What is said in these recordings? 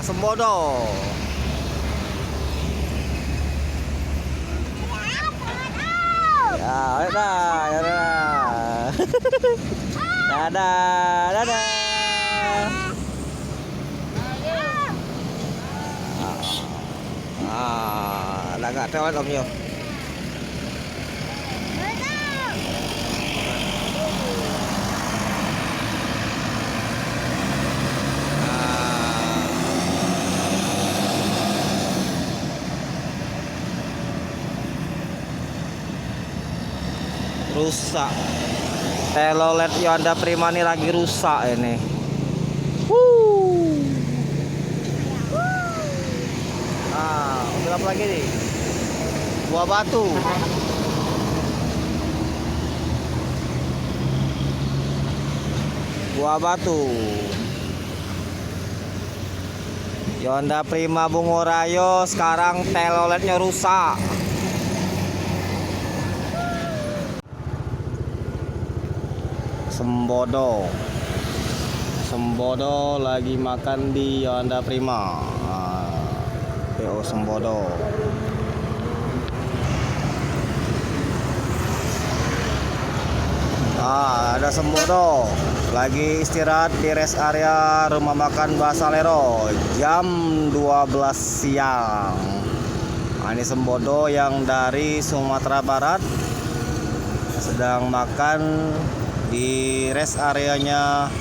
Sembodo. Ya, dadah, dadah. Dadah, dadah. Agak telat Om Yo. Rusak. Telolet Yonda Prima ini lagi rusak ini. Ambil apa lagi nih? Buah batu. Buah batu. Yonda Prima Bungo Rayo sekarang teloletnya rusak. Sembodo lagi makan di Yonda Prima. PO Sembodo. Ada Sembodo lagi istirahat di rest area rumah makan Basalero jam 12 siang. Ini Sembodo yang dari Sumatera Barat sedang makan di rest areanya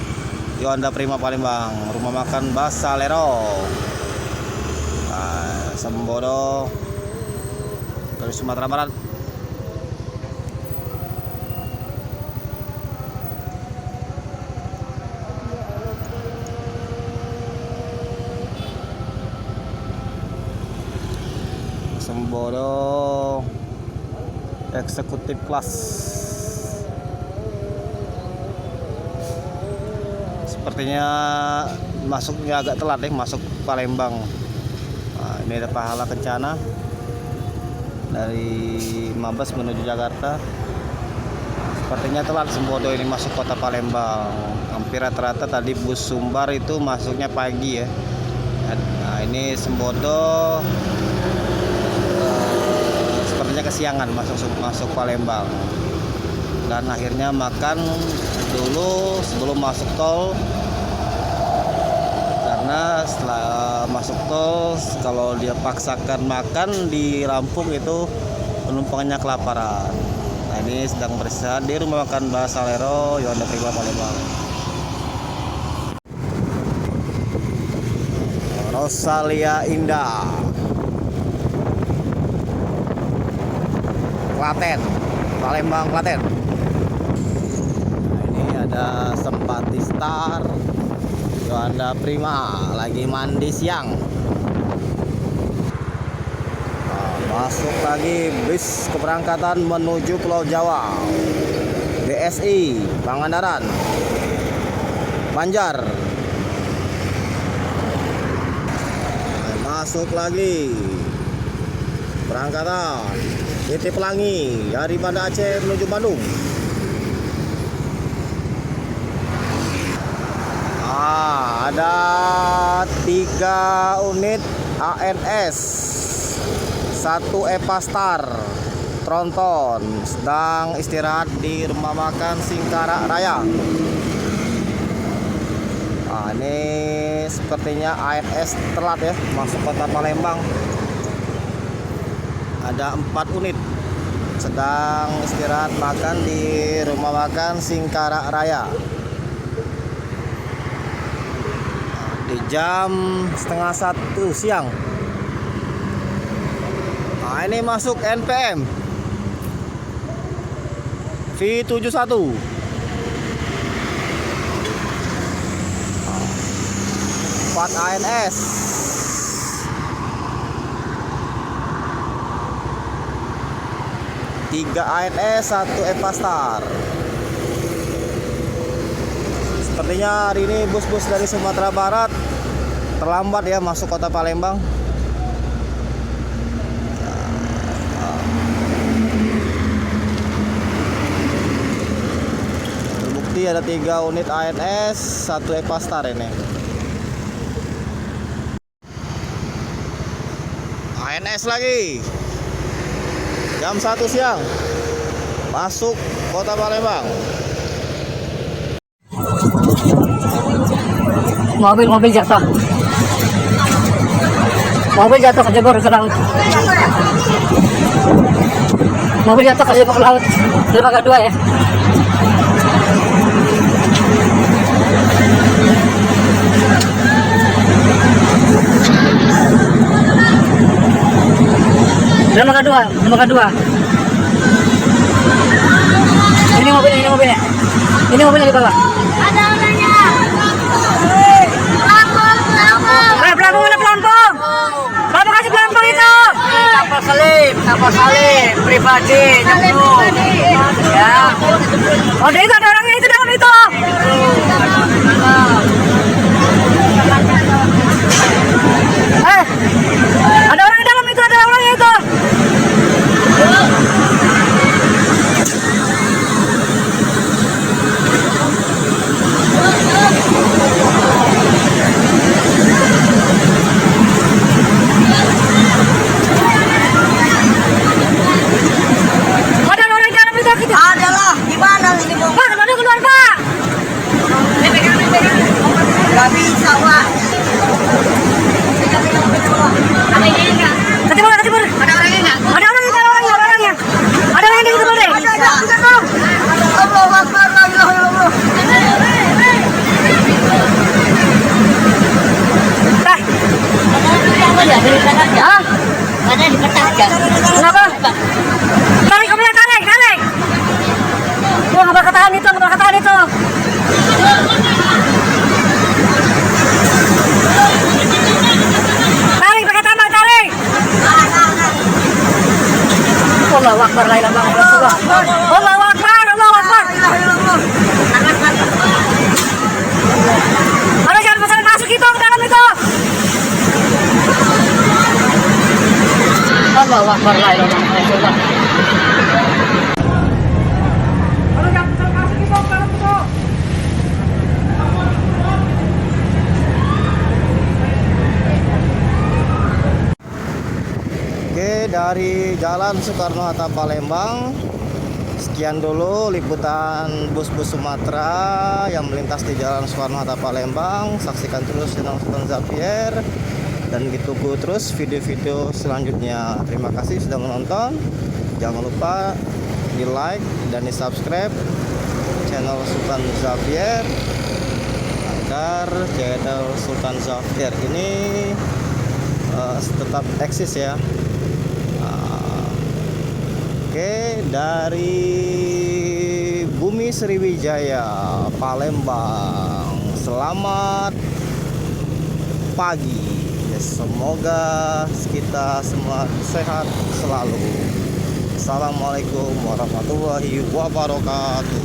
Yonda Prima Palembang, rumah makan Basalero. Sembodo dari Sumatera Barat. Sembodo eksekutif kelas. Sepertinya masuknya agak telat masuk Palembang. Ini ada pahala kencana dari Mabes menuju Jakarta. Sepertinya telat Sembodo ini masuk kota Palembang. Hampir rata-rata tadi bus Sumbar itu masuknya pagi ya. Nah, ini Sembodo sepertinya kesiangan masuk Palembang. Dan akhirnya makan dulu sebelum masuk tol. Karena setelah masuk tol, kalau dia paksakan makan di Lampung itu penumpangnya kelaparan. Nah, ini sedang beristirahat di rumah makan Basalero Yonda Prima Palembang. Rosalia Indah, Klaten, Palembang, Klaten. Nah, ini ada Sempati Star Yonda Prima lagi mandi siang. Masuk lagi bis keberangkatan menuju Pulau Jawa. BSI Pangandaran, Banjar. Masuk lagi berangkatan PT Pelangi dari Banda Aceh menuju Bandung. Ada 3 unit ANS, 1 Epastar Tronton sedang istirahat di rumah makan Singkarak Raya. Ini sepertinya ANS telat ya masuk kota Palembang. Ada 4 unit sedang istirahat makan di rumah makan Singkarak Raya. Di jam 12:30 siang. Nah, ini masuk NPM V71. Empat ANS, 3 ANS, 1 Epastar. Sepertinya hari ini bus-bus dari Sumatera Barat terlambat ya masuk kota Palembang. Terbukti ada 3 unit ANS, 1 Epastar ini. PNS lagi. Jam 1 siang. Masuk Kota Palembang. Mobil jatuh. Mobil jatuh kejebur ke laut. Mobil jatuh kejebur ke laut. Dermaga 2 ya. Dermaga 2. Ini mobilnya. Ini mobilnya di bawah. Ada orangnya. Pelampung. Bapak kasih pelampung itu. Kapal salib pribadi nyemplung. Ya. Oh, itu ada orangnya itu dalam itu. Ada orang di dalam itu, ada orangnya itu. Adalah gimana ini mau? Pak, kemana keluar Pak? Gak bisa Pak. Ada yang enggak? Kecebur. Ada orangnya enggak? Ada orangnya. Ada orang di kecebur deh. Allahu Akbar, la ilaha illallah. Hah? Ada di petak ya? Kenapa? Tarik. Gua nggak bakal tahan itu. Tarik pakai tambang, tarik. Allahu Akbar, la ilaha illallah. Allahu Akbar. Ada jangan pasang masuk itu ke dalam itu. Allahu Akbar, la ilaha illallah. Oke, dari Jalan Soekarno-Hatta Palembang, sekian dulu liputan bus-bus Sumatera yang melintas di Jalan Soekarno-Hatta Palembang. Saksikan terus channel Sultan Xavier dan ditunggu terus video-video selanjutnya. Terima kasih sudah menonton. Jangan lupa di like dan di subscribe channel Sultan Xavier agar channel Sultan Xavier ini tetap eksis ya. Oke, dari Bumi Sriwijaya, Palembang. Selamat pagi. Semoga kita semua sehat selalu. Assalamualaikum warahmatullahi wabarakatuh.